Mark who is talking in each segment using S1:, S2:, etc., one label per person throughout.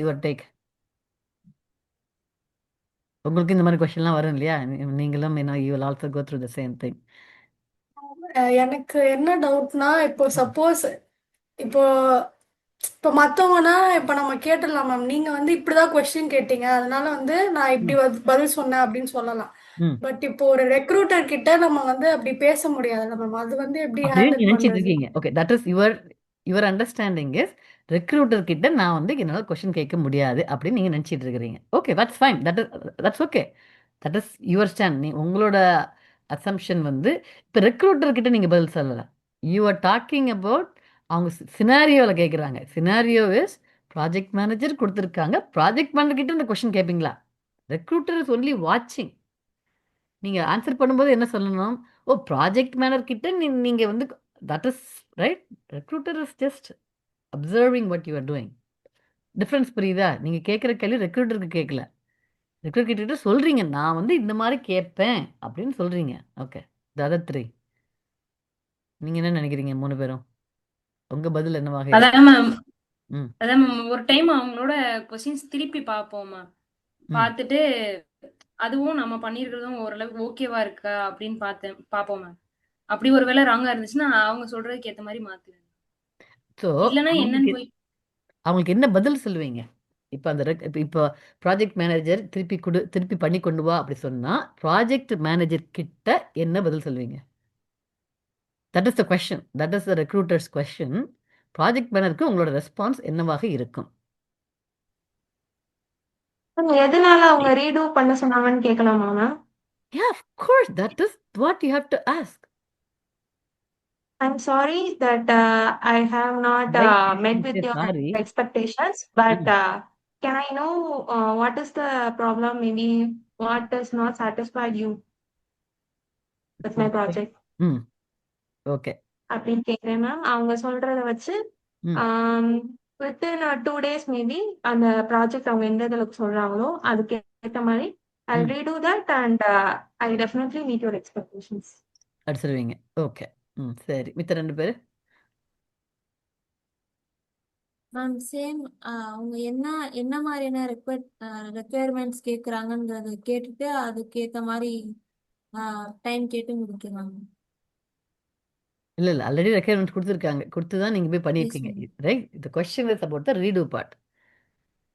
S1: Your take. உங்களுக்கு இந்த மாதிரி கொஸ்டின்லாம் வரும் இல்லையா? நீங்களும் you will also go through the same thing.
S2: எனக்கு என்ன டவுட்னா, இப்போ சப்போஸ் இப்போ இப்போ மற்றவங்கன்னா இப்போ நம்ம கேட்டுடலாம் மேம். நீங்கள் வந்து இப்படி தான் கொஸ்டின் கேட்டீங்க, அதனால வந்து நான் இப்படி
S1: ம்.
S2: பதில் சொன்னேன் அப்படின்னு சொல்லலாம்.
S1: ம்.
S2: பட் இப்போ ஒரு ரெக்ரூட்டர் கிட்ட நம்ம வந்து அப்படி பேச முடியாதுல்ல மேம். அது வந்து எப்படி
S1: அப்படின்னு நீங்க
S2: ஹேண்டில்
S1: நினைச்சிட்டு
S2: பண்ணுறது?
S1: இருக்கீங்க. Okay, that is your understanding is recruiter கிட்ட நான் என்னால் கொஸ்டின் கேட்க முடியாது அப்படின்னு நீங்க நினைச்சிட்டு இருக்கிறீங்க. Okay, that's fine. That's okay. That is your stand. உங்களோட அசம்ஷன் இப்போ ரெக்ரூட்டர் கிட்ட நீங்க பதில் சொல்லல. யூ ஆர் டாக்கிங் அபவுட் அவங்க சினாரியோவில் கேட்குறாங்க. சினாரியோ இஸ் ப்ராஜெக்ட் மேனேஜர் கொடுத்துருக்காங்க. ப்ராஜெக்ட் மேனேஜர் கிட்ட இந்த கொஸ்டின் கேட்பீங்களா? ரெக்ரூட்டர் இஸ் ஒன்லி வாட்சிங். நீங்க ஆன்சர் பண்ணும்போது என்ன சொல்லணும்? ஓ, ப்ராஜெக்ட் மேனர் கிட்ட நீங்க that is right. Recruiter is just observing what you are doing. Difference புரியுதா? நீங்க கேட்குற கேள்வி ரெக்ரூட்டருக்கு கேட்கல. ரெக்ரூட்டர் கிட்ட சொல்றீங்க, நான் இந்த மாதிரி கேட்பேன் அப்படின்னு சொல்றீங்க. Okay, the other three. நீங்க என்ன நினைக்கிறீங்க 3 பேரும்? உங்க பதில் என்னவாக இருக்கும்?
S3: அதான் மேம்.
S1: ம்.
S3: அதான் மேம், ஒரு டைம் அவங்களோட கொஸ்டின்ஸ் திருப்பி பார்ப்போம் மேம்.
S1: ம்.
S3: பார்த்துட்டு அதுவும் நம்ம பண்ணியிருக்கிறதும் ஓரளவுக்கு ஓகேவா இருக்கா அப்படின்னு பார்ப்போம் மேம். அப்படி ஒரு வேளை ராங்கா இருந்துச்சுன்னா அவங்க சொல்றதுக்கு ஏத்த மாதிரி மாத்துவேன்.
S1: ஸோ
S3: இல்லைன்னா என்னன்னு
S1: அவங்களுக்கு
S3: போய்
S1: அவங்களுக்கு என்ன பதில் சொல்லுவீங்க? இப்போ இப்போ ப்ராஜெக்ட் மேனேஜர் திருப்பி பண்ணி கொண்டு வா அப்படி சொன்னா ப்ராஜெக்ட் மேனேஜர் கிட்ட என்ன பதில் சொல்லுவீங்க? That is the question. That is the recruiter's question. Project மேனருக்கு உங்களோட ரெஸ்பான்ஸ் என்னவாக இருக்கும்?
S4: எதனால அவங்க ரீடூ பண்ண சொன்னாங்கன்னு கேட்கலாமா ma'am?
S1: Yeah, of course. That is what you have to ask.
S4: I'm sorry that I have not
S1: Why
S4: met
S1: you
S4: with
S1: say
S4: your
S1: sorry?
S4: expectations, but
S1: Mm.
S4: can I know what is the problem? Maybe what does not satisfied you with my
S1: Okay.
S4: project?
S1: ம். Okay.
S4: அப்படின்னு கேட்குறேன் ma'am. அவங்க சொல்றத வச்சு
S1: ம்.
S4: Within 2 days maybe அந்த project அவங்க எந்த அளவுக்கு சொல்றாங்களோ அதுக்கு ஏற்ற மாதிரி ஐ
S1: ம்.
S4: Redo that and I definitely meet your expectations.
S1: அடிச்சிருவீங்க. ஓகே. ம். சரி, மித்த 2 பேரு?
S5: Ma'am same. அவங்க என்ன என்ன மாதிரியான ரெக்குயர்மெண்ட்ஸ் கேட்குறாங்கன்றத கேட்டுட்டு அதுக்கேற்ற மாதிரி டைம் கேட்டு முடிக்கிறாங்க.
S1: இல்ல, இல்ல. ஆல்ரெடி ரெக்யர்மெண்ட் கொடுத்துருக்காங்க. கொடுத்து தான் நீங்க போய்
S5: எஸ்
S1: பண்ணியிருக்கீங்க.
S5: Ma'am.
S1: Right? The question is about the redo part.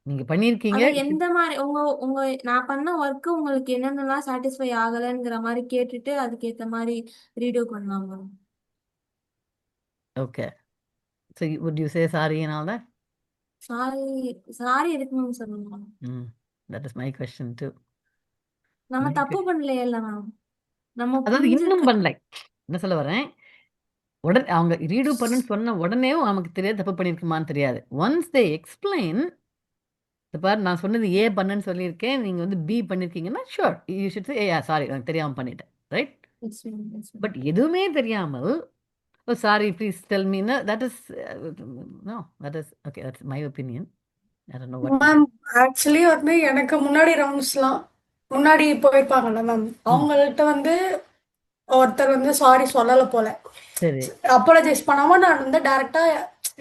S1: நீங்க பண்ணியிருக்கீங்க.
S5: அதான் எந்த மாதிரி உங்க உங்க நான் பண்ண ஒர்க்கு உங்களுக்கு என்னென்னலாம் சாட்டிஸ்ஃபை ஆகலைங்கிற மாதிரி கேட்டுட்டு அதுக்கேற்ற மாதிரி ரீடோ பண்ணலாம் ma'am.
S1: Okay. So would you say sorry and all that?
S5: Sorry sorry எதுக்கு மேம் சொல்லணும்?
S1: Hmm. That is my question too.
S5: நம்ம
S1: மை
S5: தப்பு பண்ணலையே இல்ல மேம். நம்ம
S1: அதாவது இன்னும்
S5: புரிஞ்சுக்க.
S1: பண்ணல. என்ன சொல்ல வரேன்? உடனே அவங்க ரீடூ பண்ணுன்னு சொன்ன உடனே நமக்கு தெரியாது தப்பு பண்ணியிருக்குமான்னு தெரியாது. ஒன்ஸ் தே எக்ஸ்பிளைன், பாரு நான் சொன்னது ஏ பண்ணுன்னு சொல்லியிருக்கேன், நீங்க பி பண்ணியிருக்கீங்கன்னா sure you should say sorry எனக்கு தெரியாமல் பண்ணிட்டேன். Right?
S5: Yes ma'am. Yes ma'am.
S1: But எதுவுமே தெரியாமல் சாரி ப்ளீஸ் டெல் மீன்னா that is no. That is okay. That's my opinion. I don't know what.
S2: Ma'am, actually வந்து எனக்கு முன்னாடி ரவுண்ட்ஸ்லாம் முன்னாடி போயிருப்பாங்கல்ல மேம்,
S1: ம்.
S2: அவங்கள்ட்ட வந்து ஒருத்தர் வந்து சாரி சொல்லலை போல.
S1: சரி.
S2: அப்பாலஜைஸ் பண்ணாம நான் வந்து டைரக்டா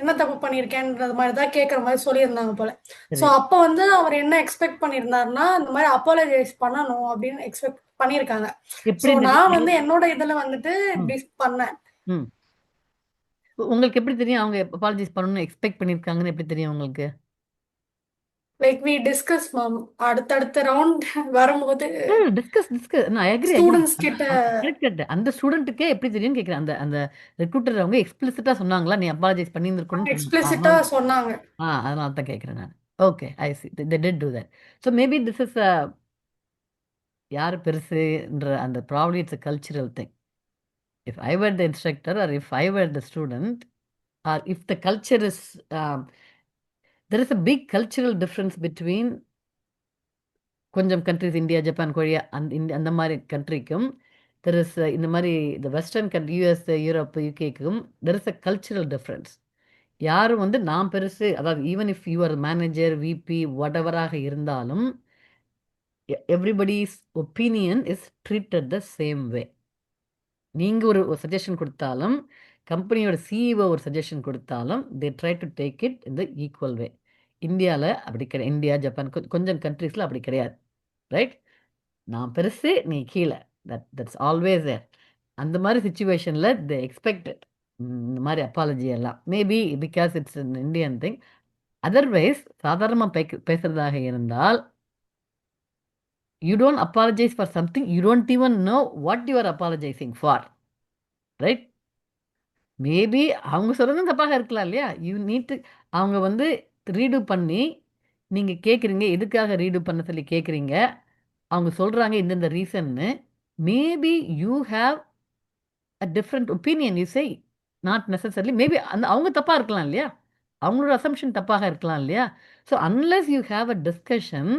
S2: என்ன தப்பு பண்ணியிருக்கேன்றது மாதிரி தான் கேட்குற மாதிரி சொல்லியிருந்தாங்க போல. ஸோ
S1: சரி.
S2: அப்போ வந்து அவர் என்ன எக்ஸ்பெக்ட் பண்ணியிருந்தாருன்னா, இந்த மாதிரி அப்பாலஜைஸ் பண்ணணும் அப்படின்னு எக்ஸ்பெக்ட் பண்ணியிருக்காங்க. ஸோ
S1: எப்படி
S2: நான்
S1: தெரியும்?
S2: வந்து என்னோட இதுல வந்துட்டு
S1: ம்.
S2: இப்படி பண்ணேன்.
S1: ம். உங்களுக்கு எப்படி தெரியும் அவங்க அப்பாலஜைஸ் பண்ணணும்னு எக்ஸ்பெக்ட் பண்ணியிருக்காங்கன்னு எப்படி தெரியும் உங்களுக்கு?
S2: Like we discuss ma'am. அடுத்தடுத்த ரவுண்ட் வரும்போது
S1: டிஸ்கஸ் நான் அக்ரி அக்ரி.
S2: ஸ்டூடெண்ட்ஸ் கிட்ட
S1: கரெக்ட். அந்த ஸ்டூடெண்ட்டுக்கே எப்படி தெரியும்னு கேட்குறேன். அந்த அந்த ரெக்ரூட்டர் அவங்க எக்ஸ்பிளிசிட்டா சொன்னாங்களா நீ அப்பாலஜைஸ் பண்ணியிருந்திருக்கணும்னு
S2: எக்ஸ்பிளிசிட்டா
S1: சொன்னாங்களா?
S2: சொன்னாங்க.
S1: அதனால தான் கேட்குறேன் நான். Okay, I see. They did do that. So maybe this is யார் பெருசுன்ற அந்த problem it's a cultural thing. If I were the instructor or if I were the student or if the culture is there is a big cultural difference between கொஞ்சம் countries India, Japan, Korea அந்த மாதிரி கண்ட்ரிக்கும் there is இந்த மாதிரி இந்த western country US, Europe, யூகேக்கும் there is a cultural difference. யாரும் நான் பெருசு, அதாவது even if you're manager, VP, what எவராக இருந்தாலும் everybody's opinion is treated the same way. நீங்கள் ஒரு சஜஷன் கொடுத்தாலும் கம்பெனியோட சிஇஓ ஒரு சஜஷன் கொடுத்தாலும் they try to take it in the equal way. இந்தியாவில் அப்படி கிடையாது. இந்தியா, ஜப்பான் கொஞ்சம் கண்ட்ரீஸில் அப்படி கிடையாது. ரைட்? நான் பெருசு, நீ கீழே. That's always there. அந்த மாதிரி சுச்சுவேஷனில் தி எக்ஸ்பெக்டட் இந்த மாதிரி அப்பாலஜி எல்லாம். Maybe because it's an Indian thing. Otherwise சாதாரணமாக பேசுறதாக இருந்தால் you don't apologize for something you don't even know what you are apologizing for. Right? Maybe அவங்க சொல்கிறதும் தப்பாக இருக்கலாம் இல்லையா? யூ நீட் அவங்க வந்து ரீடு பண்ணி நீங்கள் கேட்குறீங்க, எதுக்காக ரீடு பண்ண சொல்லி கேட்குறீங்க, அவங்க சொல்கிறாங்க இந்தந்த ரீசன்னு. Maybe you have a different opinion, you say not necessarily. Maybe அவங்க தப்பாக இருக்கலாம் இல்லையா? அவங்களோட அசம்ஷன் தப்பாக இருக்கலாம் இல்லையா? So unless you have a discussion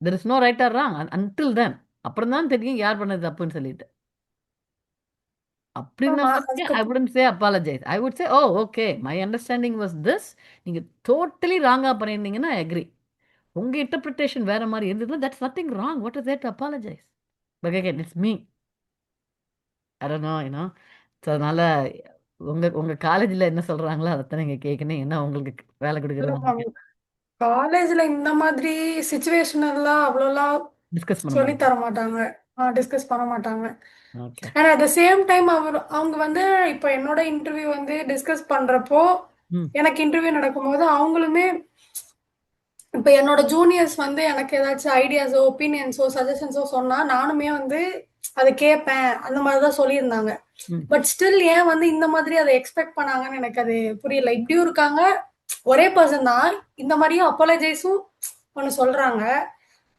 S1: there is no right or wrong until then. அப்புறம் தான் தெரியும் யார் பண்ணது தப்புன்னு சொல்லிட்டு. அப்படின்னா
S2: ஆமா
S1: ஐ
S2: அதுக்கப்புறம்
S1: wouldn't say apologize. I would say, oh, okay, my understanding was this. நீங்கள் டோட்டலி ராங்காக பண்ணியிருந்தீங்கன்னா ஐ அக்ரி. உங்கள் இன்டர்பிரிட்டேஷன் வேற மாதிரி இருந்ததுன்னா that's nothing wrong. What is that to apologise? But again it's me, I don't no, you know. So அதனால் உங்கள் காலேஜில் என்ன சொல்கிறாங்களோ அதைத்தான் நீங்கள் கேட்கணும். ஏன்னா உங்களுக்கு வேலை கொடுக்குறவங்களுக்கு
S2: காலேஜ்ல இந்த மாதிரி சுச்சுவேஷன் எல்லாம் அவ்வளோலாம்
S1: டிஸ்கஸ் பண்ண
S2: சொல்லி
S1: மாட்டேன்.
S2: தர மாட்டாங்க, டிஸ்கஸ் பண்ண மாட்டாங்க.
S1: Okay.
S2: And at the same time அவங்க வந்து இப்போ என்னோட இன்டர்வியூ வந்து டிஸ்கஸ் பண்றப்போ,
S1: ம்
S2: எனக்கு இன்டர்வியூ நடக்கும்போது அவங்களுமே இப்போ என்னோட ஜூனியர்ஸ் வந்து எனக்கு ஏதாச்சும் ஐடியாஸோ ஒப்பீனியன்ஸோ சஜஷன்ஸோ சொன்னா நானுமே வந்து அதை கேட்பேன், அந்த மாதிரி தான் சொல்லியிருந்தாங்க.
S1: ம்
S2: பட் ஸ்டில் ஏன் வந்து இந்த மாதிரி அதை எக்ஸ்பெக்ட் பண்ணாங்கன்னு எனக்கு அது புரியல. இப்படியும் இருக்காங்க, ஒரே பர்சன் தான் இந்த மாதிரியும் அப்பாலஜைஸும் ஒன்று சொல்றாங்க.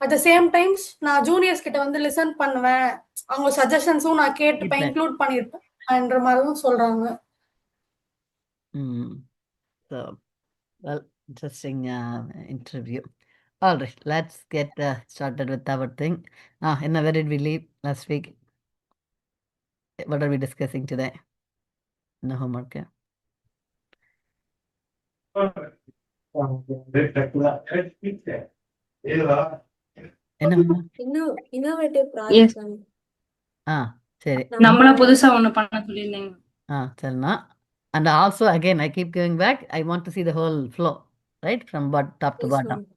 S2: அட் த சேம் டைம்ஸ் நான் ஜூனியர்ஸ் கிட்ட வந்து லிசன் பண்ணுவேன், அவங்க சஜஷன்ஸும் நான் கேட்டுப்பேன்,
S1: கேட்பேன்.
S2: இன்க்ளூட் பண்ணியிருப்பேன்ற மாதிரியும் சொல்றாங்க.
S1: ம் so well, interesting interview. All right, let's get started with our thing. Where did we leave last week? What are we discussing today? No homework. என்ன homework?
S5: Innovative
S3: Yes.
S5: ப்ராஜெக்ட்
S1: சரி.
S3: நம்மளா புதுசா ஒண்ணு பண்ண சொல்லியிருந்தீங்க.
S1: சரிண்ணா. And also again, I keep going back. I want to see the whole flow, right? From top to
S5: yes
S1: bottom.
S5: Ma'am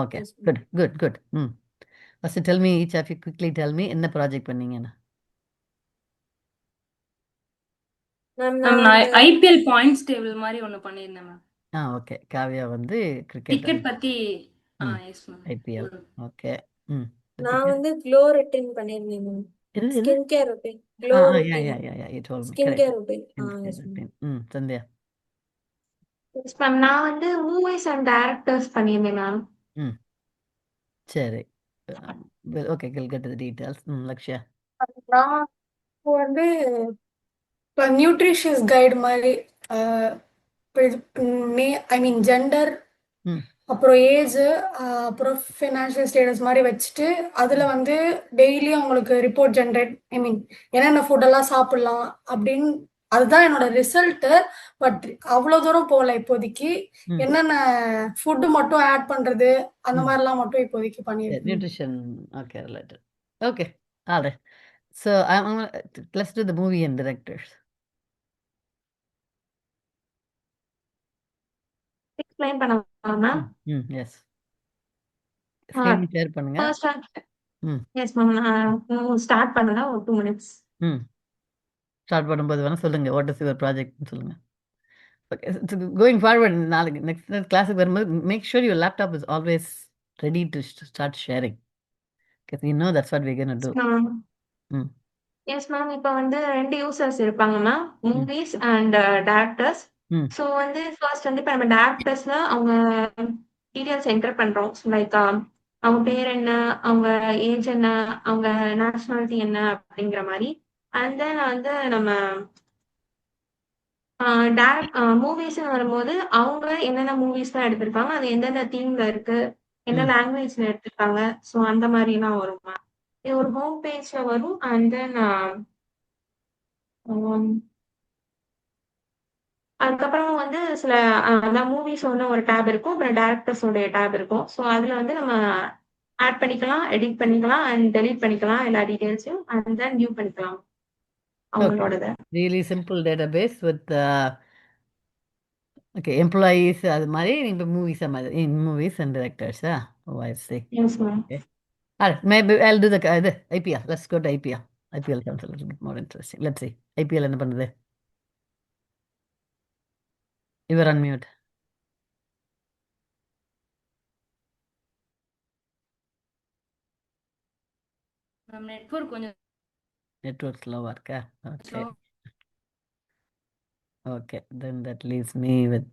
S1: Okay.
S5: Yes ma'am
S1: Good. First tell me, each of you quickly tell me, என்ன project பண்ணீங்கன்னு.
S5: Ma'am
S3: ma'am
S5: நான்
S3: நான் IPL points table மாதிரி ஒண்ணு பண்ணியிருந்தேன் ma'am.
S1: Okay. Kavya வந்து cricket
S3: cricket பத்தி yes ma'am.
S1: IPL. Okay.
S5: நான் வந்து க்ளோ ரொட்டீன் பண்ணியிருந்தேன் மேம்.
S1: இது
S5: skin care routine, glow routine,
S1: you told me.
S5: Skin
S1: Correct.
S5: Care routine. Yes ma'am.
S1: Sandhya.
S4: Yes ma'am, நான் வந்து மூவிஸ் அண்ட் டைரக்டர்ஸ் பண்ணியிருந்தேன் மேம்.
S1: சரி. Okay, we'll get to the details. Lakshya.
S2: நான் இப்போ வந்து இப்போ நியூட்ரிஷியஸ் கைடு மாதிரி ஐ மீன் ஜெண்டர்,
S1: ம்
S2: அப்புறம் ஏஜ், அப்புறம் ஃபினான்ஷியல் ஸ்டேட்டஸ் மாதிரி வச்சுட்டு அதில் வந்து டெய்லி அவங்களுக்கு ரிப்போர்ட் ஜென்ரேட், ஐ மீன் என்னென்ன ஃபுட்டெல்லாம் சாப்பிடலாம் அப்படின்னு. அதுதான் என்னோட ரிசல்ட்டு. பட் அவ்வளோ தூரம் போகல இப்போதைக்கு.
S1: ம்
S2: என்னென்ன ஃபுட்டு மட்டும் ஆட் பண்ணுறது அந்த
S1: ம்
S2: மாதிரிலாம் மட்டும் இப்போதைக்கு பண்ணியிருக்கேன்.
S1: Nutrition. Okay, related. Okay. All right. So let's do the movie and directors.
S4: Explain பண்ணவா மேம்?
S1: எஸ். ஸ்க்ரீன் ஷேர் பண்ணுங்க. ம்
S4: எஸ் மேம், நான் ஸ்டார்ட் பண்ணல ஒரு 2 minutes.
S1: ஸ்டார்ட் பண்ணும்போது வேணால் சொல்லுங்கள் வாட் இஸ் யுவர் ப்ராஜெக்ட்னு சொல்லுங்கள். ஓகே. கோயிங் ஃபார்வர்ட், நாளைக்கு நெக்ஸ்ட் கிளாஸுக்கு வரும்போது make sure your laptop is always ready to start sharing. Because you know that's what we gonna do. Hmm
S4: yes ma'am, இப்போ வந்து 2 யூசர்ஸ் இருப்பாங்க ma'am, movies and directors.
S1: Hmm
S4: so வந்து first வந்து இப்போ நம்ம டேரக்டர்ஸ்ல அவங்க டீடைல்ஸ் என்டர் பண்றோம். Like அவங்க பேர் என்ன, அவங்க ஏஜ் என்ன, அவங்க நேஷனாலிட்டி என்ன அப்படிங்கிற மாதிரி. அண்ட் தென் வந்து நம்ம மூவிஸ் வரும்போது அவங்க என்னென்ன மூவிஸ்லாம் எடுத்திருக்காங்க, அது எந்தெந்த தீம்ல இருக்கு, என்ன
S1: ம்
S4: லாங்குவேஜ்ல எடுத்திருக்காங்க, ஸோ அந்த மாதிரிலாம் வரும் மேம். இது ஒரு ஹோம் பேஜ்ல வரும். அண்ட் தென் அதுக்கப்புறம் வந்து சில மூவிஸ் வந்து ஒரு டேப் இருக்கும், அப்புறம் டேரக்டர்ஸோடைய டேப் இருக்கும். ஸோ அதுல வந்து நம்ம ஆட் பண்ணிக்கலாம், எடிட் பண்ணிக்கலாம் அண்ட் டெலீட் பண்ணிக்கலாம் எல்லா டீடைல்ஸையும். அண்ட் தென் வியூ பண்ணிக்கலாம்
S1: ஓகே.
S4: அவங்களோடத.
S1: Really simple database with okay, employees அது மாதிரி இப்போ மூவிஸ் மாதிரி இன் மூவிஸ் அண்ட் டிரெக்டர்ஸா? Oh, I see.
S4: Yes ma'am.
S1: Okay. All right, maybe I'll do the இது IPL. Let's go to IPL. IPL sounds a little bit more interesting. Let's see. IPL என்ன பண்ணுது? You are on mute.
S3: Ma'am network கொஞ்சம்
S1: Network slow-ஆ இருக்கா? Okay.
S3: Slow.
S1: Okay. Then that leaves me with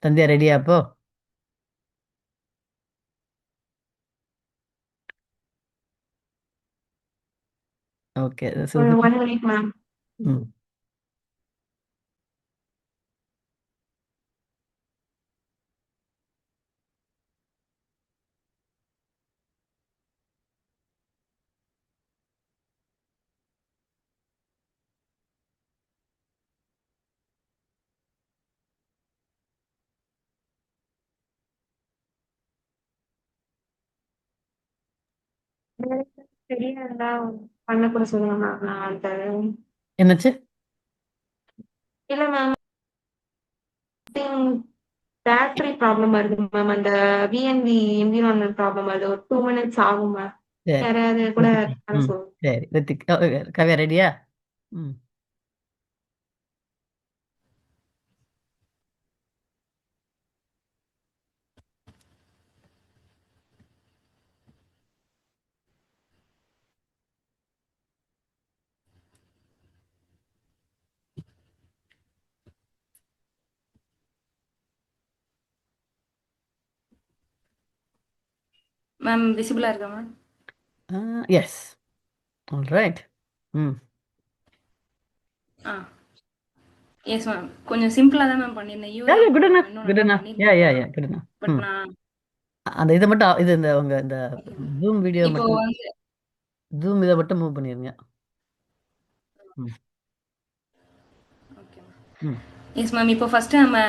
S1: தந்தியா ரெடியா அப்போ? Okay. So,
S4: ஒரு 1 minute ma'am.
S1: ம்.
S4: சரியா இருந்தா பண்ண கூட சொல்லுங்க மேம். நான் அந்த
S1: என்னாச்சு?
S4: இல்ல மேம், பேட்டரி ப்ராப்ளம் வருது மேம். அந்த விஎன்வி என்விரான்மெண்ட் ப்ராப்ளம் வருது. ஒரு 2 minutes ஆகும் மேம்.
S1: சரி.
S4: யாராவது கூட பண்ண
S1: ம்.
S4: சொல்லுங்க.
S1: சரி. ரித்திக், கவ்யா ரெடியா? ம்.
S3: மேம் விசிபிளா இருக்கா மேம்?
S1: எஸ். All right. ம்.
S3: ஆ எஸ் மேம். கொஞ்சம் சிம்பிளா தான் மேம் பண்ணியிருந்தேன்.
S1: Yeah, yeah, good
S3: UI
S1: enough.
S3: இன்னும்
S1: Good
S3: நல்லா
S1: enough. Yeah, yeah,
S3: பண்ணியிருக்கலாம்.
S1: yeah. Good enough.
S3: பட்
S1: ம்.
S3: நான்
S1: அந்த இதை மட்டும் இது இந்த உங்க இந்த ஜூம் வீடியோ
S3: இப்போ
S1: மட்டும்
S3: வந்து
S1: ஜூம் இதை மட்டும் மூவ் பண்ணிருங்க. ம்.
S3: Okay ma'am.
S1: ம்.
S3: Yes ma'am. இப்போ ஃபர்ஸ்ட் நம்ம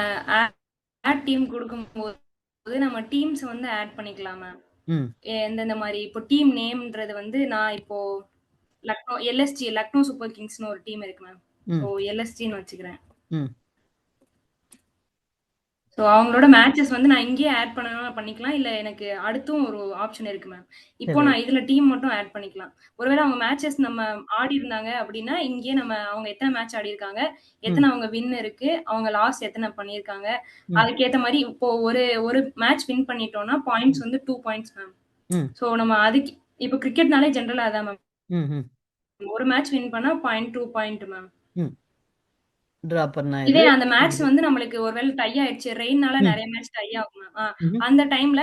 S3: ஆட் டீம் கொடுக்கும்போது நம்ம டீம்ஸ் வந்து ஆட் பண்ணிக்கலாம் மேம்.
S1: ம்.
S3: எந்தெந்த மாதிரி இப்போ டீம் நேம்ன்றது வந்து நான் இப்போ லக்னோ எல்எஸ்ஜி லக்னோ சூப்பர் கிங்ஸ்னு ஒரு டீம் இருக்கு மேம். ஸோ
S1: ம்.
S3: எல்எஸ்ஜின்னு வச்சுக்கிறேன்.
S1: ம்.
S3: ஸோ அவங்களோட மேட்சஸ் வந்து நான் இங்கேயே ஆட் பண்ணணும் பண்ணிக்கலாம், இல்லை எனக்கு அடுத்தும் ஒரு ஆப்ஷன் இருக்கு மேம். இப்போ
S1: சரி.
S3: நான் இதுல டீம் மட்டும் ஆட் பண்ணிக்கலாம். ஒருவேளை அவங்க மேட்சஸ் நம்ம ஆடி இருந்தாங்க அப்படின்னா இங்கேயே நம்ம அவங்க எத்தனை மேட்ச் ஆடி இருக்காங்க,
S1: ம்.
S3: எத்தனை அவங்க வின் இருக்கு, அவங்க லாஸ் எத்தனை பண்ணியிருக்காங்க,
S1: ம்.
S3: அதுக்கேற்ற மாதிரி இப்போ ஒரு ஒரு மேட்ச் வின் பண்ணிட்டோம்னா பாயிண்ட்ஸ் வந்து 2 பாயிண்ட்ஸ் மேம்.
S1: ம்.
S3: ஸோ நம்ம அதுக்கு இப்போ கிரிக்கெட்னாலே ஜென்ரலா அதான் மேம்.
S1: ம். ம்.
S3: ஒரு மேட்ச் வின் பண்ணா 2 பாயிண்ட் மேம்.
S1: ம். ட்ரா பண்ணா
S3: இதே
S1: இது.
S3: அந்த மேட்ச் வந்து நம்மளுக்கு ஒருவேளை டை ஆயிடுச்சு, ரெயின்னால
S1: ம்.
S3: நிறைய மேட்ச் டை ஆகும் மேம்.
S1: ம்ஹும்.
S3: அந்த டைம்ல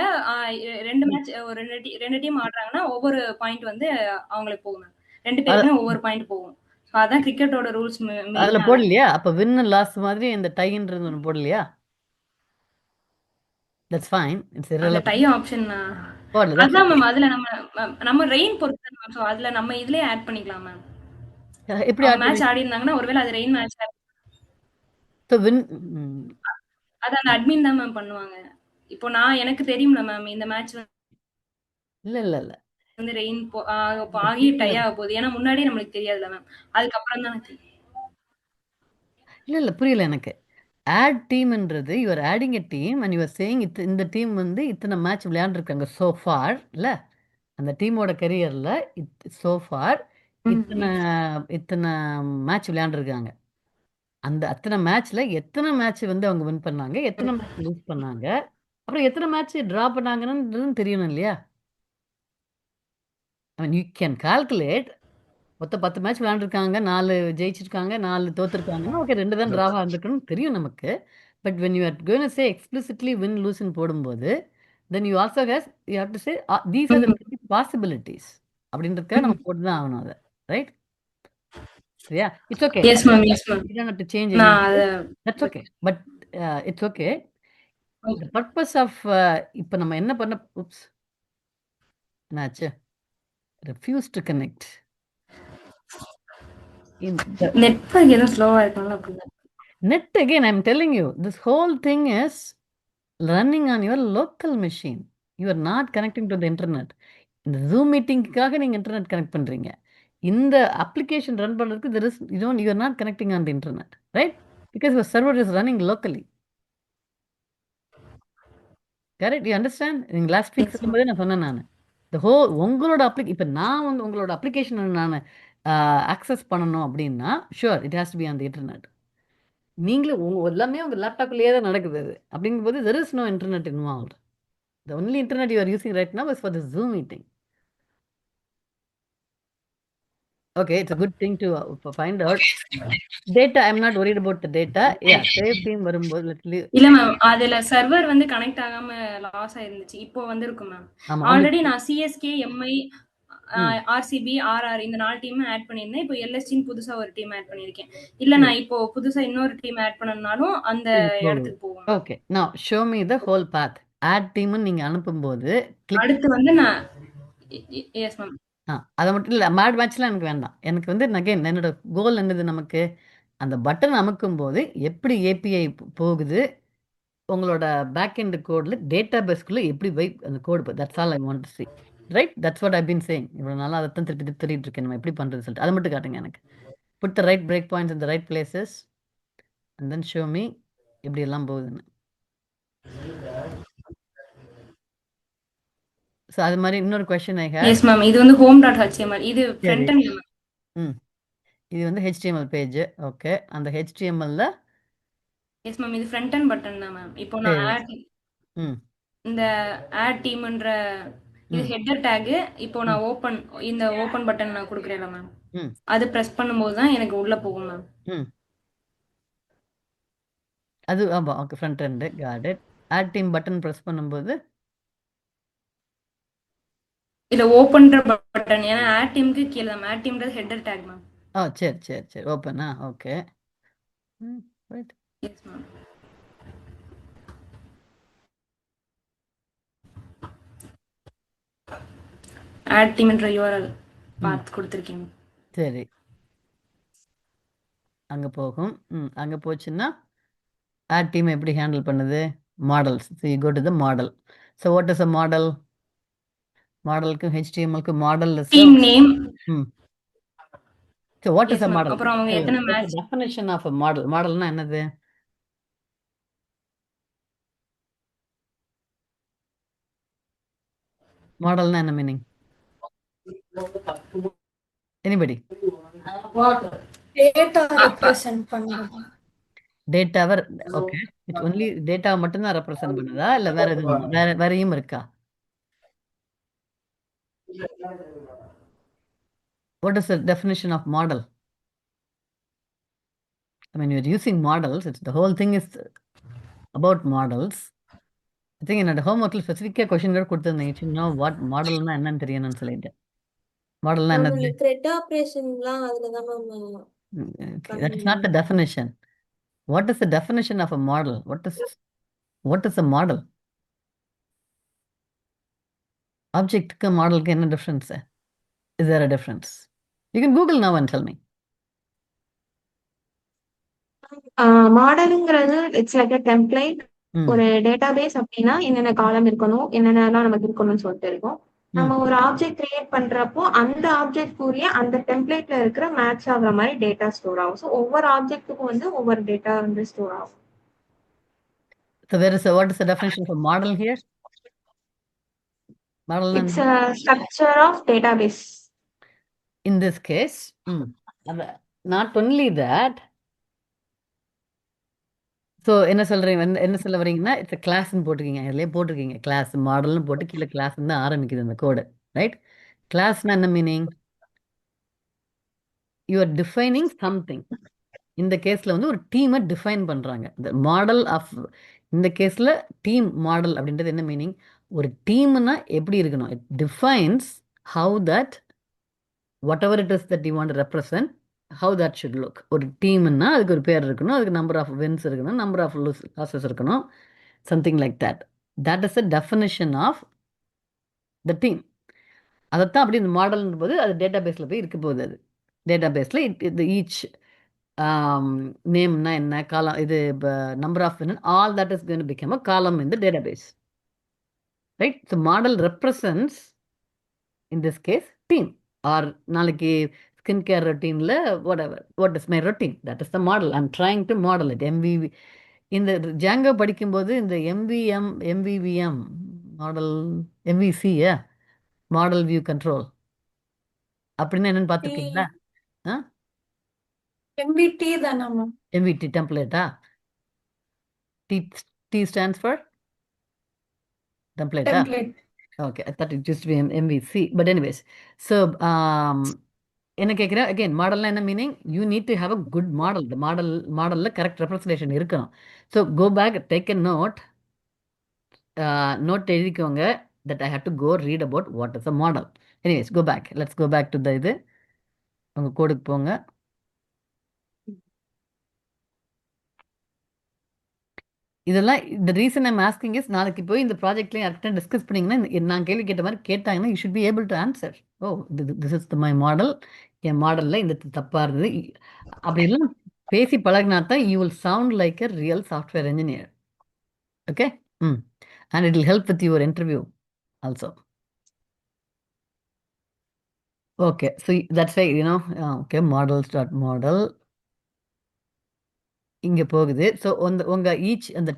S3: ரெண்டு
S1: ம்.
S3: மேட்ச் ஒரு ரெண்டு டீம் ஆடுறாங்கன்னா ஒவ்வொரு பாயிண்ட் வந்து அவங்களுக்கு போகும் மேம். 2
S1: அத-
S3: பேருக்குமே ஒவ்வொரு பாயிண்ட் போகும். ஸோ அதான் கிரிக்கெட்டோட ரூல்ஸ்
S1: அதுல
S3: மெயினா.
S1: போடலையா? அப்ப வின் லாஸ் மாதிரி இந்த டைன்றது ஒன்று போடலையா? That's fine. இட்ஸ்
S3: அந்த
S1: irrelevant.
S3: டை ஆப்ஷன்
S1: போடல. தட்ஸ்
S3: அதான்
S1: ஓகே.
S3: மேம். அதுல நம்ம ரெயின் பொறுத்து மேம். ஸோ அதுல நம்ம இதுலயே ஆட் பண்ணிக்கலாம் மேம்.
S1: எப்படி
S3: அவங்க
S1: ஆட்
S3: மேட்ச்
S1: பண்ணி
S3: ஆடி இருந்தாங்கன்னா ஒருவேளை அது ரெயின் மேட்ச்
S1: ஸோ வின்?
S3: அது அந்த அட்மின் தான் மேம் பண்ணுவாங்க. இப்போ நான் எனக்கு தெரியும்ல மேம் இந்த மேட்ச்
S1: இல்ல இல்ல இல்ல.
S3: வந்து ரெயின் ஆகி டை ஆக போகுது. ஏன்னா முன்னாடியே நம்மளுக்கு தெரியாதுல்ல மேம். அதுக்கப்புறம் தான் எனக்கு தெரியும்.
S1: இல்ல இல்ல, புரியல எனக்கு. ஆட் டீம்ன்றது you are adding a team and you are saying இந்த டீம் வந்து இத்தனை மேட்ச் விளையாண்டுருக்காங்க சோ ஃபார், இல்ல அந்த டீமோட கரியர்ல சோ ஃபார் இத்தனை இத்தனை மேட்ச் விளையாண்டுருக்காங்க. அந்த அத்தனை மேட்ச்ல எத்தனை மேட்ச் வந்து அவங்க வின் பண்ணாங்க, எத்தனை மேட்ச் லூஸ் பண்ணாங்க, அப்புறம் எத்தனை மேட்ச் டிரா பண்ணாங்கன்னு தெரியணும் இல்லையா? ஐ மீன் யூ கேன் கால்குலேட். மொத்தம் 10 மேட்ச் விளையாண்டுருக்காங்க, 4 ஜெயிச்சிருக்காங்க, 4 தோத்துருக்காங்கன்னா ஓகே 2 தான் டிராவா இருந்திருக்குன்னு தெரியும் நமக்கு. But when you are going to say explicitly win லூஸ்ன்னு போடும்போது then you also you have to say these are the possibilities அப்படின்றதுக்காக நம்ம போட்டு தான் ஆகணும் அதை. ரைட்? சரியா? It's okay.
S3: Yes ma'am. Yes ma'am.
S1: You don't have to change
S3: நான்
S1: எனி.
S3: அதை
S1: that's okay. But it's okay. The purpose of இப்போ நம்ம என்ன பண்ண உப்ஸ் என்னாச்சு? Refuse to connect. இந்த
S3: நெட்வொர்க் எதுவும் ஸ்லோவா இருக்கனால அப்படிதான்.
S1: net again, I'm telling you, this whole thing is running on your local machine. You are not connecting to the internet. இந்த ஜூம் மீட்டிங்காக நீங்க இன்டர்நெட் கனெக்ட் பண்றீங்க. இந்த அப்ளிகேஷன் ரன் பண்றதுக்கு there is you are not connecting on the internet, right? Because your server is running locally. Correct, you understand? நீங்கள் last week
S3: yes ma'am.
S1: சொல்லும்போதே நான் சொன்னேன் நான் உங்களோட இப்போ நான் வந்து உங்களோட அப்ளிகேஷனை நான் ஆக்சஸ் பண்ணணும் அப்படின்னா sure it has to be on the internet. நீங்களே எல்லாமே உங்கள் லேப்டாப்லேயே தான் நடக்குது அது. அப்படிங்கும்போது there is no internet involve. The only internet you are using right now is for the Zoom meeting. Okay, it's a good thing to find out. Data, I'm not worried about the data. Yeah, save team வரும்போது
S3: இல்ல ma'am, அதுல server வந்து connect ஆகாம loss ஆயிருந்துச்சு. இப்போ வந்திருக்கும் ma'am.
S1: ஆமா
S3: already நான் CSK, Mi, RCB, RR இந்த 4 டீம் ஆட் பண்ணியிருந்தேன். இப்போ எல்எஸ்டின்னு புதுசா ஒரு டீம் ஆட் பண்ணியிருக்கேன். இல்ல நான் இப்போ புதுசா இன்னொரு டீம் ஆட் பண்ணனாலும் அந்த இடத்துக்கு போகும்.
S1: Okay, now show me the whole path. add team நீங்க அனுப்பும்போது
S3: அடுத்து வந்து நான் எஸ் மேம்.
S1: அதை மட்டும் இல்லை, மேட் மேட்ச்லாம் எனக்கு வேண்டாம். எனக்கு வந்து அகைன் என்னோட கோல் என்னது, நமக்கு அந்த பட்டன் அமுக்கும் போது எப்படி ஏபிஐ போகுது, உங்களோட பேக் எண்ட் கோடில் டேட்டா பேஸ்க்குள்ளே எப்படி போய் அந்த code, that's all I want to see. Right, that's what I been saying. இவ்வளோ நாளாக அதைத்தான் திருப்பி சொல்லிட்டு இருக்கேன், நம்ம எப்படி பண்ணுறது சொல்லிட்டு. அதை மட்டும் காட்டுங்க எனக்கு. Put the right break points in the right places and then show me எப்படி எல்லாம் போகுதுன்னு. ஸோ அது மாதிரி இன்னொரு question I have.
S3: Yes ma'am, இது வந்து home.html. இது ஃப்ரண்ட் எண்ட் மேம்.
S1: இது வந்து HTML பேஜ். ஓகே, அந்த HTML-ல
S3: எஸ் மேம், இது ஃப்ரண்ட் எண்ட் பட்டன் தான் மேம். இப்போ நான் ஆட் இந்த ஆட் டீம்ன்ற இது ஹெட்டர் டேக். இப்போ நான் இந்த ஓபன் பட்டன் நான் கொடுக்குறேன்ல மேம், அது பிரஸ் பண்ணும்போது தான் எனக்கு உள்ள போகும் மேம்.
S1: அது ஆமா, okay, front end got it. Add team button press பண்ணும்போது
S3: இல்ல ஓபன்ன்ற பட்டன், ஏன்னா ஆட் டீமுக்கு கீழ தான். ஆட் டீம்ன்றது ஹெட்டர் டேக் மேம்.
S1: சரி சரி சரி, ஓப்பனா, okay, right.
S3: Yes ma'am. Add டீம்ன்ற URL பாத் கொடுத்திருக்கீங்க.
S1: சரி, அங்க போகும். அங்க போச்சுன்னா ஆட் டீம் எப்படி ஹேண்டில் பண்ணுது, models. You go to the model. So what is a model? மாடலுக்கும் HTML-க்கு model is
S3: team name.
S1: So what is a model?
S3: அப்புறம் அவங்க எத்தனை match.
S1: Definition of a model. மாடல்னா என்னது? மாடல்னா என்ன மீனிங்? எனிபடி?
S2: டேட்டா ரெப்ரசன்ட் பண்ணுறது.
S1: டேட்டாவை, ஓகே, இட்ஸ் ஒன்லி டேட்டாவை மட்டும்தான் ரெப்ரசன்ட் பண்ணுதா, இல்லை வேற எதுவும் வேறையும் இருக்கா? What is the definition of model? I mean, you're using models. The whole thing is about models. I think என்னோட ஹோம்ஒர்க்கில் ஸ்பெசிஃபிக்காக கொஷின் கூட கொடுத்துருந்தேன். You know what மாடல்னா என்னன்னு தெரியணும்னு சொல்லிட்டு. மாடல்னா என்னது?
S5: த்ரெட் ஆபரேஷன்லாம் அதுல தான் ma'am.
S1: Okay, that is not the definition. What is the definition of a model? What is a model? ஆப்ஜெக்ட்டுக்கு மாடலுக்கு என்ன difference? Is there a difference? You can Google now and tell me.
S4: மாடலுங்கிறது it's like a template. ஒரு database அப்படின்னா என்னென்ன காலம் இருக்கணும், என்னென்னலாம் நமக்கு இருக்கணும்னு சொல்லிட்டு இருக்கும். நம்ம ஒரு ஆப்ஜெக்ட் கிரியேட் பண்றப்போ அந்த ஆப்ஜெக்ட் கூறிய அந்த டெம்ப்ளேட்ல இருக்கிற மேட்ச் ஆகுற மாதிரி டேட்டா ஸ்டோர் ஆகும். ஸோ ஒவ்வொரு ஆப்ஜெக்ட்டுக்கும் வந்து ஒவ்வொரு டேட்டா வந்து ஸ்டோர் ஆகும்.
S1: So what is the definition for model here? Model
S4: It's a structure of database.
S1: In this case, not only that. So என்ன சொல்ல வரீங்கன்னா, இட்ஸ் கிளாஸ்ன்னு போட்டிருக்கீங்க, இதுலேயே போட்டிருக்கீங்க கிளாஸ். மாடல்னு போட்டு கீழே கிளாஸ்ன்னு தான் ஆரம்பிக்குது அந்த கோடு, ரைட்? கிளாஸ்னா என்ன meaning? You are defining something. இந்த கேஸில் வந்து ஒரு டீமை டிஃபைன் பண்ணுறாங்க. இந்த மாடல் ஆஃப், இந்த கேஸில் டீம் மாடல் அப்படின்றது என்ன மீனிங்? ஒரு டீம்னா எப்படி இருக்கணும்? It defines how that what ever it is that you want to represent, how that should look. ஒரு டீம்னா அதுக்கு ஒரு பேர் இருக்கணும், அதுக்கு நம்பர் ஆஃப் வின்ஸ் இருக்கணும், நம்பர் ஆஃப் லாசஸ் இருக்கணும், something like that. That is a definition of the team. அதைத்தான் அப்படி இந்த மாடல்ன்ற போது அது டேட்டா பேஸில் போய் இருக்க போகுது. அது டேட்டா பேஸில் ஈச் நேம்னா என்ன, காலம், இது number of win, all that is going to become a column in the database, right? So model represents in this case team. Or நாளைக்கு ஸ்கின் கேர் ரொட்டீனில் what is my routine? That is the model. I'm trying to model it. இந்த Django படிக்கும்போது இந்த MVVM model, எம்விசியா, model view control அப்படின்னு என்னன்னு பார்த்துருக்கீங்களா? ஆ
S2: எம்பிடி தானே மேம்?
S1: எம்விடி டெம்ப்ளேட்டா? டி டி ஸ்டாண்ட்ஸ் ஃபார் டெம்ப்ளேட்டா?
S2: Template.
S1: Okay, I thought it used to be MVC. But anyways, so என்ன கேட்குறேன் அகெயின், மாடல்னா என்ன meaning? You need to have a good model. இந்த மாடலில் கரெக்ட் ரெப்ரஸன்டேஷன் இருக்கணும். So go back, take a note எழுதிக்கோங்க, that I have to go read about what is a model. Anyways, go back, let's go back to the இது, உங்கள் கோடுக்கு போங்க. இதெல்லாம் இந்த reason I'm asking is, நாளைக்கு போய் இந்த ப்ராஜெக்ட்லேயும் யார்கிட்ட டிஸ்கஸ் பண்ணிங்கன்னா, நான் கேள்வி கேட்ட மாதிரி கேட்டாங்கன்னா, you should be able to answer. Oh, this is my model, என் மாடலில் இந்த தப்பாக இருந்தது, அப்படிலாம் பேசி பழகினா தான் you will sound like a real software engineer. Okay. And it will help with your interview also. Okay, so that's why okay, model இங்கே போகுது. ஸோ உங்கள் ஈச் அந்த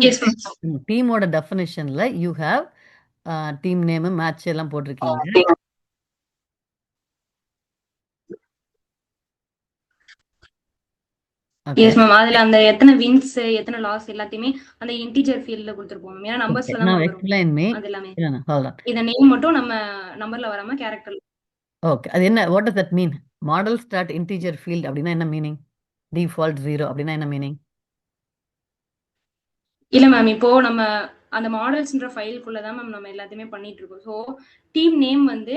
S3: எஸ் மேம்.
S1: டீமோட டெஃபினேஷனில் you have team name, match எல்லாம் போட்டிருக்கீங்க. Okay,
S3: yes ma'am. அதுல அந்த எத்தனை வின்ஸ் எத்தனை லாஸ் எல்லாத்தையுமே அந்த இன்டிஜர் ஃபீல்ட்ல கொடுத்துருப்போம் மேம். ஏன்னா நம்பர்ஸ்ல தான்
S1: now
S3: வரும்
S1: explain me.
S3: அது எல்லாமே.
S1: Hold on.
S3: இத நேம் மட்டும் நம்ம நம்பர்ல வராம கேரக்டர்.
S1: ஓகே, அது என்ன, what does that mean? Model start integer field அப்படின்னா என்ன மீனிங்? டிஃபால்ட் 0 அப்படின்னா என்ன மீனிங்?
S3: இல்ல மேம், இப்போ நம்ம அந்த மாடல்ஸ்ன்ற ஃபைலுக்குள்ள தான் மேம் நம்ம எல்லாத்தையுமே பண்ணிட்டு இருக்கோம். ஸோ டீம் நேம் வந்து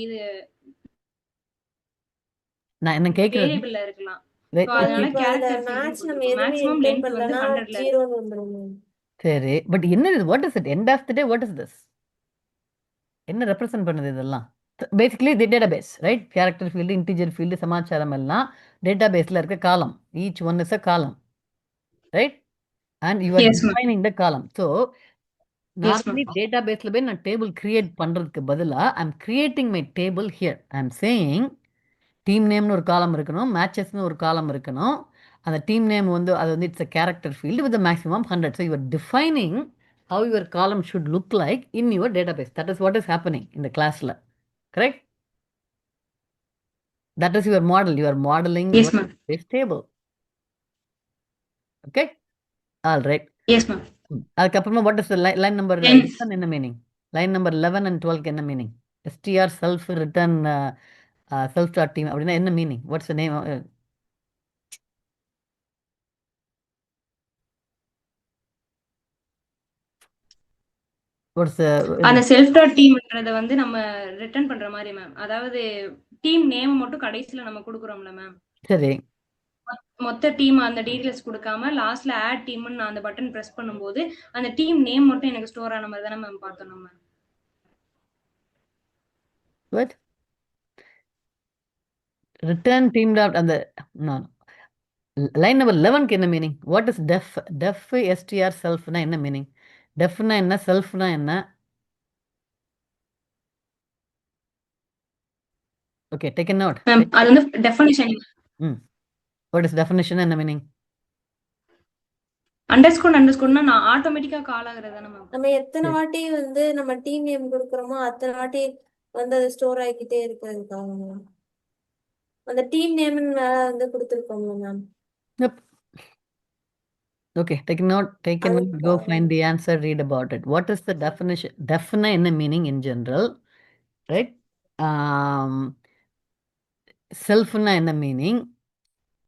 S3: இது
S1: நான் என்ன கேட்குறது,
S3: வேரியபிள்ல இருக்கலாம். ஸோ அதனால
S5: இப்ப அந்த
S3: கேரக்டர்
S5: மேட்ச் நம்ம
S3: ஃபீல்ட்
S5: எதுவுமே
S3: மேக்ஸிமம்
S5: என்டர்
S3: லென்த் வந்து
S5: பண்ணலன்னா
S3: 100ல இருக்கு.
S5: ஜீரோன்னு வந்துடும்.
S1: சரி, பட் என்ன இது, what is it, end of the day what is this, என்ன ரெப்ரசன்ட் பண்ணுது இதெல்லாம்? Basically the database, right? Character field, integer field, சமாச்சாரம் எல்லாம் டேட்டா பேஸில் இருக்க காலம். Each one is a column, right? And you are
S3: yes ma'am.
S1: Defining the column. So
S3: yes
S1: normally
S3: ma'am.
S1: Data பேஸில் போய் நான் டேபிள் கிரியேட் பண்ணுறதுக்கு பதிலாக I am creating my table here. I am saying team நேம்னு ஒரு column இருக்கணும், மேட்சஸ்னு ஒரு column இருக்கணும். அந்த டீம் நேம் வந்து அது வந்து it's a character field with maximum 100. So you're defining how your column should look like in your database. That is what is happening இந்த கிளாஸில், correct? That is your model. You are modeling
S3: yes
S1: your
S3: ma'am.
S1: base table. Okay? All right.
S3: Yes ma'am.
S1: அதுக்கப்புறமா what is the line number
S3: 10.
S1: 11 என்ன meaning? line number 11 and 12 என்ன meaning? str self return self dot team அப்படின்னா என்ன meaning? What's the name? What's the
S3: அந்த self dot டீம்ன்றத வந்து நம்ம return பண்ற மாதிரி மேம். அதாவது டீம் நேம் மட்டும் கடைசில நம்ம கொடுக்குறோம்ல மேம்.
S1: சரி,
S3: மொத்த டீம் அந்த டீடைல்ஸ் கொடுக்காம லாஸ்ட்ல ஆட் டீம்னு நான் அந்த பட்டன் பிரஸ் பண்ணும்போது அந்த டீம் நேம் மட்டும் எனக்கு ஸ்டோர் ஆன மாதிரி தானே மேம் பார்த்தோம் ma'am.
S1: what? return team dot அந்த no, லைன் நம்பர் 11க்கு என்ன meaning? What is def str செல்ஃப்னா என்ன மீனிங்? டெஃப்னா என்ன, செல்ஃப்னா என்ன? Okay, take a note.
S3: Ma'am அது வந்து டெஃபினிஷன்.
S1: வாட் இஸ் டெஃபினிஷன், என்ன மீனிங்?
S3: அண்டர்ஸ்கோர்னா நான் ஆட்டோமேட்டிக்கா கால் ஆகுறது தானே மேம்.
S5: நம்ம எத்தனை வாட்டி வந்து நம்ம டீம் நேம் கொடுக்குறோமோ அத்தனை வாட்டி வந்து அது ஸ்டோர் ஆகிக்கிட்டே இருக்கிறதுக்காக அந்த டீம் நேம்னு மேல வந்து கொடுத்துருக்கோம்ல ma'am.
S1: Okay, take a note, go find the answer, read about it. What is the definition? Define என்ன meaning in general, right? Self-னா என்ன meaning?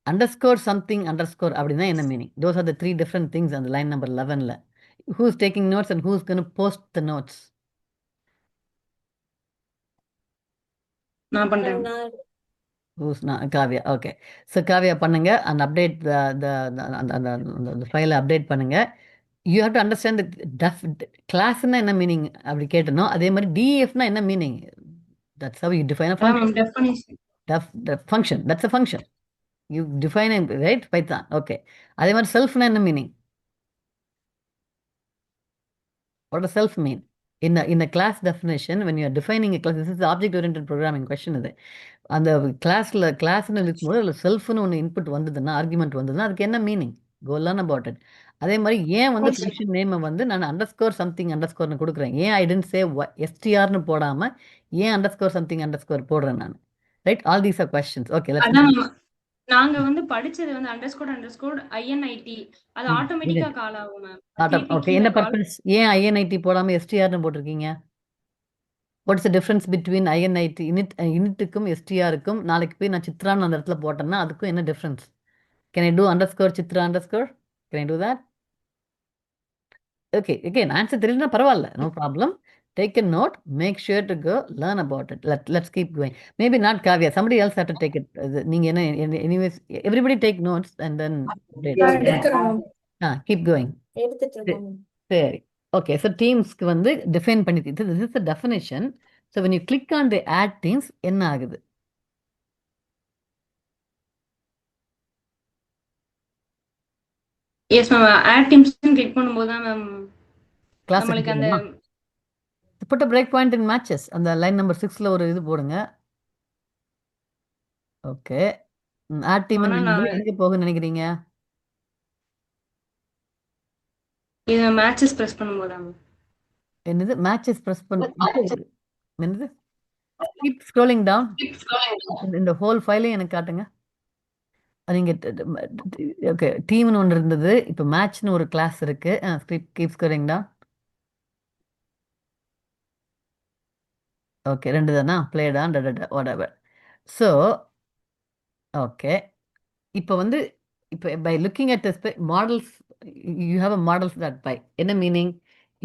S1: Underscore something underscore அப்படின்னா என்ன meaning? Those are the 3 different things on the line number 11ல. Who's taking notes and who's going to post the notes?
S3: நான் பண்றேன்.
S1: Who's not? Kavya, okay. So Kavya பண்ணுங்க and update the file update பண்ணுங்க. You have to understand the classனா என்ன meaning அப்படி கேட்டணும். அதே மாதிரி DEFனா என்ன meaning? That's how you define a function.
S3: Definition.
S1: The function, that's a function. You define it, right? Python. Okay. அதே மாதிரி selfனா என்ன meaning? What does self mean? In the class definition, when you are defining a class, this is the object-oriented programming question இது. அந்த கிளாஸ்னு இருக்கும்போது அதில் செல்ஃப்னு ஒன்று input வந்ததுன்னா, argument வந்ததுன்னா அதுக்கு என்ன meaning? Go learn about it. அதே மாதிரி ஏன் வந்து
S2: Yes, sir.
S1: ஃபங்க்ஷன் நேமை வந்து நான் அண்டர்ஸ்கோர் சம்திங் அண்டர்ஸ்கோர்னு கொடுக்குறேன், ஏன் ஐ டென்ட் சே எஸ்டிஆர்னு போடாம ஏன் அண்டர்ஸ்கோர் சம்திங் அண்டர்ஸ்கோர் போடுறேன் நான்? Right, all these are questions. Okay, let's
S3: அதான் மேம் நாங்க வந்து படிச்சது வந்து அண்டர்ஸ்கோர் ஐஎன்ஐடி அது ஆட்டோமேட்டிக்கா கால் ஆகும் மேம். திருப்பி
S1: ஓகே,
S3: கீழே
S1: என்ன
S3: கால்
S1: பர்பஸ்? ஏன் ஐஎன்ஐடி போடாம எஸ்டிஆர்னு போட்டிருக்கீங்க? What's the difference between INIT யூனிட்டுக்கும் எஸ்டிஆருக்கும்? நாளைக்கு போய் நான் சித்ரான்னு அந்த இடத்துல போட்டேன்னா அதுக்கும் என்ன difference? Can I do underscore Chitra underscore? Can I do that? Okay, again, answer தெரியலனா பரவாயில்ல, no problem. Take a note, make sure to go learn about it. Let's keep going. Maybe not Kavya, somebody else have to take it. நீங்க என்ன, anyways, everybody take notes and then update.
S2: நான் எடுக்கிறேன் ma'am.
S1: Keep going.
S5: எடுத்துட்டு இருக்கோம் ma'am.
S1: சரி, okay, so teamஸ்க்கு வந்து define பண்ணி, this is the definition. So when you click on the add teams, என்ன ஆகுது?
S3: Yes ma'am add teams click பண்ணும்போது தான் மேம்
S1: கிளாஸ்
S3: நம்மளுக்கு அந்த
S1: put a break point in matches. அந்த லைன் நம்பர் 6ல ஒரு இது போடுங்க. ஓகே, ஆட் டீம்
S3: ஆனா நான்
S1: எங்க போகுன்னு நினைக்கிறீங்க?
S3: இது மேட்சஸ் பிரஸ் பண்ணும்போது மேம்
S1: என்னது மேட்சஸ் பிரஸ் பண்ண? என்னது? Keep scrolling down. இந்த ஹோல் ஃபைலையும் எனக்கு காட்டுங்க. நீங்க ஓகே, டீம்னு ஒன்று இருந்தது, இப்போ மேட்ச்னு ஒரு கிளாஸ் இருக்கு. Keep scrolling down. ஓகே, 2 தானா? பிளேடா whatever. ஸோ ஓகே, இப்போ வந்து இப்போ by looking at models, you have a models dot py. என்ன meaning?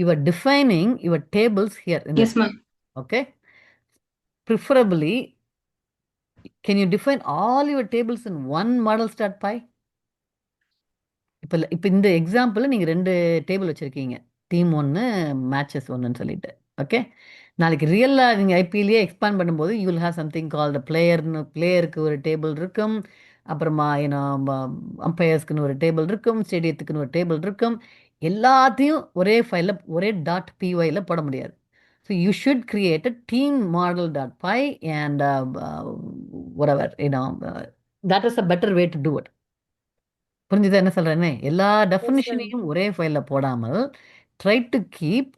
S1: You are defining your tables here in
S3: yes ma'am
S1: okay. Preferably can you define all your tables in one models.py? இப்போ இந்த example நீங்கள் 2 table வச்சுருக்கீங்க, team 1 matches 1ன்னு சொல்லிட்டு. Okay, நாளைக்கு ரியலாக நீங்கள் ஐபிஎல்லையே எக்ஸ்பேண்ட் பண்ணும்போது you will have something called பிளேயருக்கு ஒரு டேபிள் இருக்கும், அப்புறமா அம்பையர்ஸ்க்குன்னு ஒரு டேபிள் இருக்கும், ஸ்டேடியத்துக்குன்னு ஒரு டேபிள் இருக்கும். எல்லாத்தையும் ஒரே ஃபைலில் ஒரே .pyல போட முடியாது. So you should create a team model.py and whatever, that is a better way to do it. புரிஞ்சுதா என்ன சொல்றேன்னு? எல்லா
S5: Yes, sir.
S1: டெஃபினிஷனையும் ஒரே ஃபைலில் போடாமல் try to keep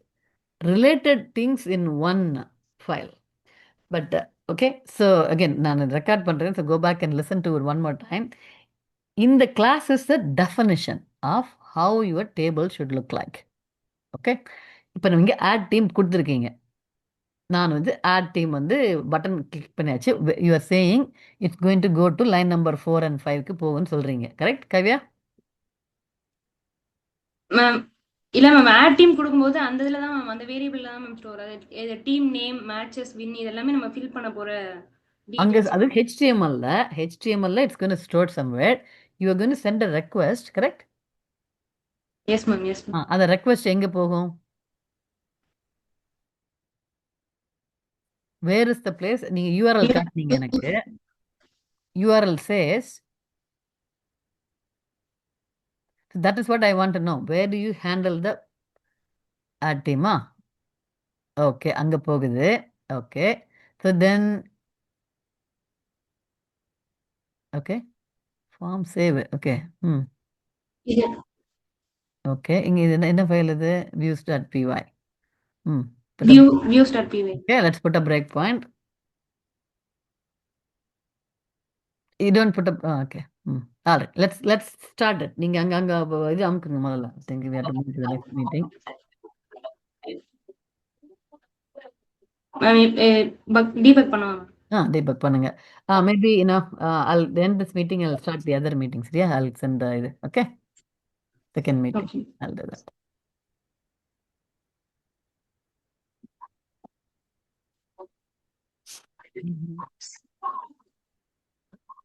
S1: related things in one file. But okay, so again நான் record பண்ணுறேன், so go back and listen to one more time. இந்த class is the definition of how your table should look like. Okay, இப்போ நீங்கள் add team கொடுத்துருக்கீங்க, நான் வந்து add team வந்து button click பண்ணியாச்சு. You are saying it's going to go to line number 4 and 5க்கு போகும்னு சொல்கிறீங்க, கரெக்ட் கவ்யா?
S3: மேம் இல்ல மேம் ஆட் டீம் கொடுக்கும்போது அந்த இதுல தான் மேம் அந்த வேரியபிள்ல தான் மேம் ஸ்டோர் அது டீம் நேம் மேட்சஸ் வின் இதெல்லாமே நம்ம ஃபில் பண்ண போற
S1: அங்கே
S3: டீடைல்ஸ்
S1: அது ஹெச்டிஎம்எல்ல it's going to store somewhere. You are going to send a request, correct?
S3: Yes ma'am
S1: அந்த ரெக்வெஸ்ட் எங்கே போகும்? Where is the place? நீங்கள் யூஆர்எல் காட்டினீங்க எனக்கு. URL says, that is what I want to know. Where do you handle the ad team? Okay, அங்க போகுது. Okay, so then okay, form save. Okay, okay, இங்க இது என்ன ஃபைல் இது? views.py.
S3: views.py.
S1: Okay, let's put a breakpoint. You don't put a okay. All right, let's start it. நீங்க அங்க இது அமுக்குங்க முதல்ல. I think we have to move to the next meeting.
S3: Ma'am debug பண்ணுவாங்க.
S1: Debug பண்ணுங்க. Maybe I'll end this meeting, I'll start the other meetings. Yeah, I'll send இது. Okay, second meeting.
S3: Okay.
S1: I'll do that.